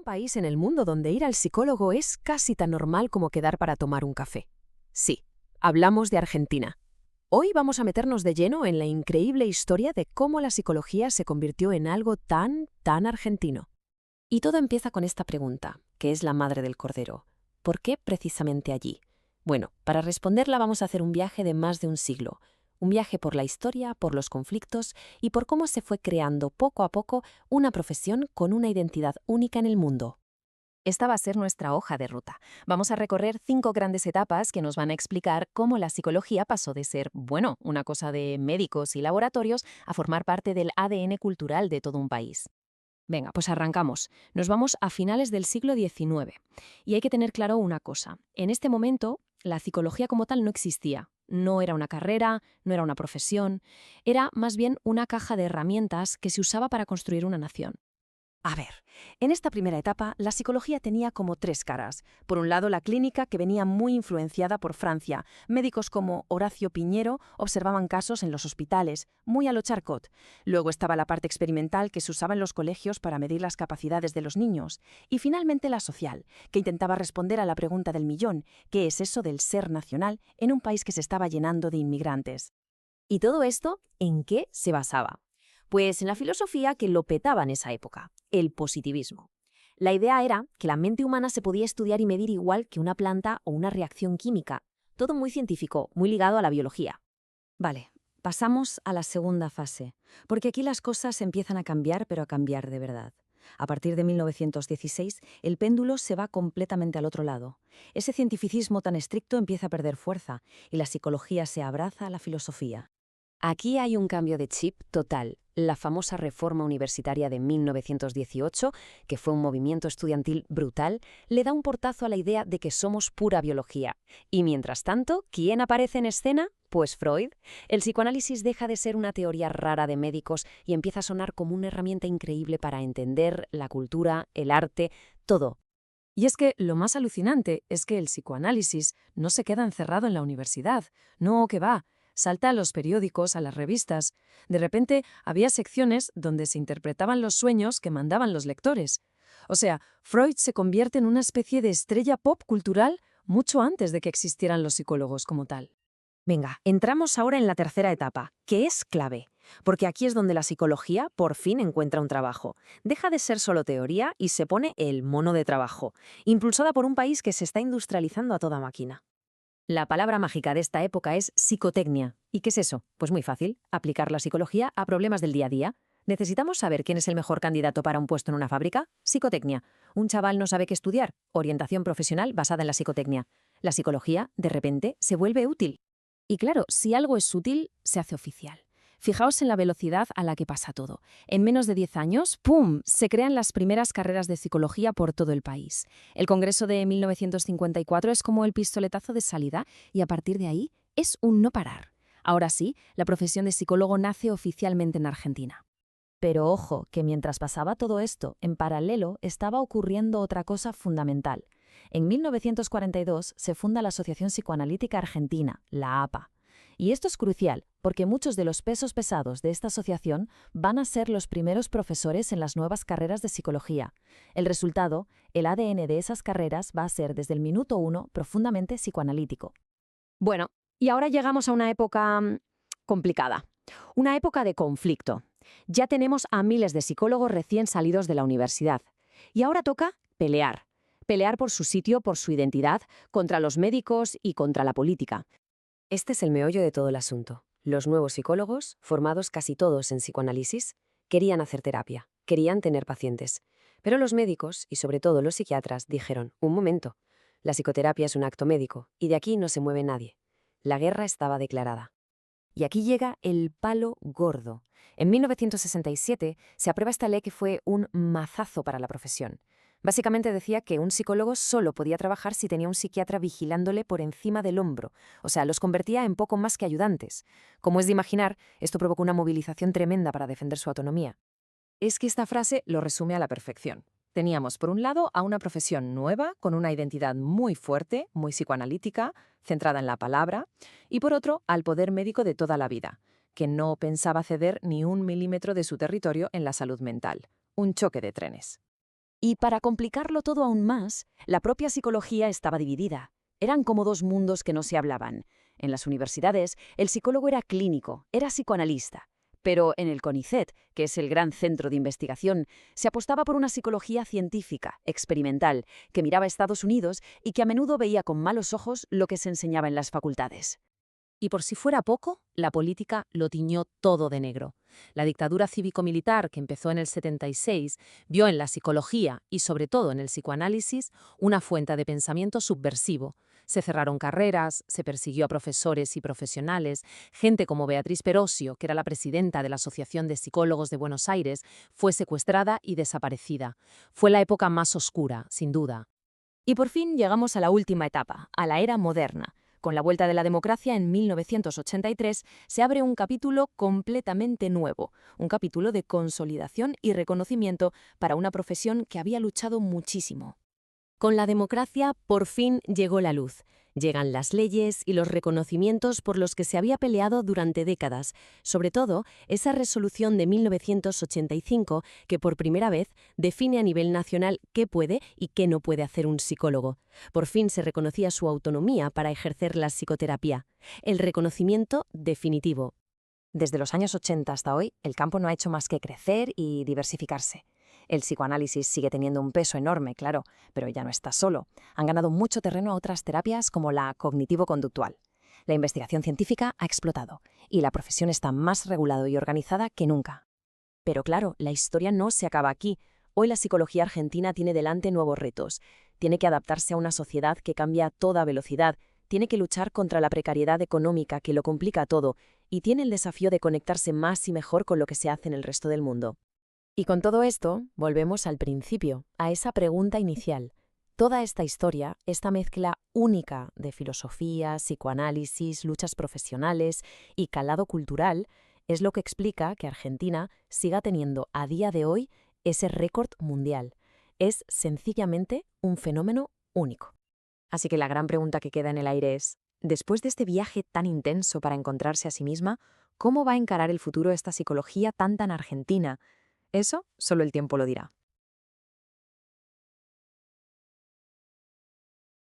un país en el mundo donde ir al psicólogo es casi tan normal como quedar para tomar un café. Sí, hablamos de Argentina. Hoy vamos a meternos de lleno en la increíble historia de cómo la psicología se convirtió en algo tan argentino. Y todo empieza con esta pregunta, que es la madre del cordero. ¿Por qué precisamente allí? Bueno, para responderla vamos a hacer un viaje de más de un siglo. Un viaje por la historia, por los conflictos y por cómo se fue creando poco a poco una profesión con una identidad única en el mundo. Esta va a ser nuestra hoja de ruta. Vamos a recorrer 5 grandes etapas que nos van a explicar cómo la psicología pasó de ser, bueno, una cosa de médicos y laboratorios a formar parte del ADN cultural de todo un país. Venga, pues arrancamos. Nos vamos a finales del siglo XIX. Y hay que tener claro una cosa. En este momento, la psicología como tal no existía. No era una carrera, no era una profesión. Era más bien una caja de herramientas que se usaba para construir una nación. A ver, en esta primera etapa, la psicología tenía como tres caras. Por un lado, la clínica, que venía muy influenciada por Francia. Médicos como Horacio Piñero observaban casos en los hospitales, muy a lo Charcot. Luego estaba la parte experimental, que se usaba en los colegios para medir las capacidades de los niños. Y finalmente la social, que intentaba responder a la pregunta del millón, ¿qué es eso del ser nacional en un país que se estaba llenando de inmigrantes? ¿Y todo esto en qué se basaba? Pues en la filosofía que lo petaba en esa época, el positivismo. La idea era que la mente humana se podía estudiar y medir igual que una planta o una reacción química. Todo muy científico, muy ligado a la biología. Vale, pasamos a la segunda fase, porque aquí las cosas empiezan a cambiar, pero a cambiar de verdad. A partir de 1916, el péndulo se va completamente al otro lado. Ese cientificismo tan estricto empieza a perder fuerza y la psicología se abraza a la filosofía. Aquí hay un cambio de chip total. La famosa reforma universitaria de 1918, que fue un movimiento estudiantil brutal, le da un portazo a la idea de que somos pura biología. Y mientras tanto, ¿quién aparece en escena? Pues Freud. El psicoanálisis deja de ser una teoría rara de médicos y empieza a sonar como una herramienta increíble para entender la cultura, el arte, todo. Y es que lo más alucinante es que el psicoanálisis no se queda encerrado en la universidad. No, que va. Salta a los periódicos, a las revistas. De repente había secciones donde se interpretaban los sueños que mandaban los lectores. O sea, Freud se convierte en una especie de estrella pop cultural mucho antes de que existieran los psicólogos como tal. Venga, entramos ahora en la tercera etapa, que es clave, porque aquí es donde la psicología por fin encuentra un trabajo. Deja de ser solo teoría y se pone el mono de trabajo, impulsada por un país que se está industrializando a toda máquina. La palabra mágica de esta época es psicotecnia. ¿Y qué es eso? Pues muy fácil, aplicar la psicología a problemas del día a día. ¿Necesitamos saber quién es el mejor candidato para un puesto en una fábrica? Psicotecnia. Un chaval no sabe qué estudiar. Orientación profesional basada en la psicotecnia. La psicología, de repente, se vuelve útil. Y claro, si algo es útil, se hace oficial. Fijaos en la velocidad a la que pasa todo. En menos de 10 años, ¡pum!, se crean las primeras carreras de psicología por todo el país. El Congreso de 1954 es como el pistoletazo de salida y a partir de ahí es un no parar. Ahora sí, la profesión de psicólogo nace oficialmente en Argentina. Pero ojo, que mientras pasaba todo esto, en paralelo estaba ocurriendo otra cosa fundamental. En 1942 se funda la Asociación Psicoanalítica Argentina, la APA. Y esto es crucial, porque muchos de los pesos pesados de esta asociación van a ser los primeros profesores en las nuevas carreras de psicología. El resultado, el ADN de esas carreras va a ser desde el minuto uno profundamente psicoanalítico. Bueno, y ahora llegamos a una época complicada, una época de conflicto. Ya tenemos a miles de psicólogos recién salidos de la universidad. Y ahora toca pelear. Pelear por su sitio, por su identidad, contra los médicos y contra la política. Este es el meollo de todo el asunto. Los nuevos psicólogos, formados casi todos en psicoanálisis, querían hacer terapia, querían tener pacientes. Pero los médicos, y sobre todo los psiquiatras, dijeron, un momento, la psicoterapia es un acto médico, y de aquí no se mueve nadie. La guerra estaba declarada. Y aquí llega el palo gordo. En 1967 se aprueba esta ley que fue un mazazo para la profesión. Básicamente decía que un psicólogo solo podía trabajar si tenía un psiquiatra vigilándole por encima del hombro, o sea, los convertía en poco más que ayudantes. Como es de imaginar, esto provocó una movilización tremenda para defender su autonomía. Es que esta frase lo resume a la perfección. Teníamos, por un lado, a una profesión nueva, con una identidad muy fuerte, muy psicoanalítica, centrada en la palabra, y por otro, al poder médico de toda la vida, que no pensaba ceder ni un milímetro de su territorio en la salud mental. Un choque de trenes. Y para complicarlo todo aún más, la propia psicología estaba dividida. Eran como dos mundos que no se hablaban. En las universidades, el psicólogo era clínico, era psicoanalista. Pero en el CONICET, que es el gran centro de investigación, se apostaba por una psicología científica, experimental, que miraba a Estados Unidos y que a menudo veía con malos ojos lo que se enseñaba en las facultades. Y por si fuera poco, la política lo tiñó todo de negro. La dictadura cívico-militar, que empezó en el 76, vio en la psicología y sobre todo en el psicoanálisis una fuente de pensamiento subversivo. Se cerraron carreras, se persiguió a profesores y profesionales, gente como Beatriz Perosio, que era la presidenta de la Asociación de Psicólogos de Buenos Aires, fue secuestrada y desaparecida. Fue la época más oscura, sin duda. Y por fin llegamos a la última etapa, a la era moderna. Con la vuelta de la democracia en 1983 se abre un capítulo completamente nuevo, un capítulo de consolidación y reconocimiento para una profesión que había luchado muchísimo. Con la democracia por fin llegó la luz. Llegan las leyes y los reconocimientos por los que se había peleado durante décadas, sobre todo esa resolución de 1985 que por primera vez define a nivel nacional qué puede y qué no puede hacer un psicólogo. Por fin se reconocía su autonomía para ejercer la psicoterapia. El reconocimiento definitivo. Desde los años 80 hasta hoy, el campo no ha hecho más que crecer y diversificarse. El psicoanálisis sigue teniendo un peso enorme, claro, pero ya no está solo. Han ganado mucho terreno otras terapias como la cognitivo-conductual. La investigación científica ha explotado y la profesión está más regulada y organizada que nunca. Pero claro, la historia no se acaba aquí. Hoy la psicología argentina tiene delante nuevos retos. Tiene que adaptarse a una sociedad que cambia a toda velocidad, tiene que luchar contra la precariedad económica que lo complica todo y tiene el desafío de conectarse más y mejor con lo que se hace en el resto del mundo. Y con todo esto, volvemos al principio, a esa pregunta inicial. Toda esta historia, esta mezcla única de filosofía, psicoanálisis, luchas profesionales y calado cultural, es lo que explica que Argentina siga teniendo a día de hoy ese récord mundial. Es sencillamente un fenómeno único. Así que la gran pregunta que queda en el aire es, después de este viaje tan intenso para encontrarse a sí misma, ¿cómo va a encarar el futuro esta psicología tan argentina? Eso solo el tiempo lo dirá.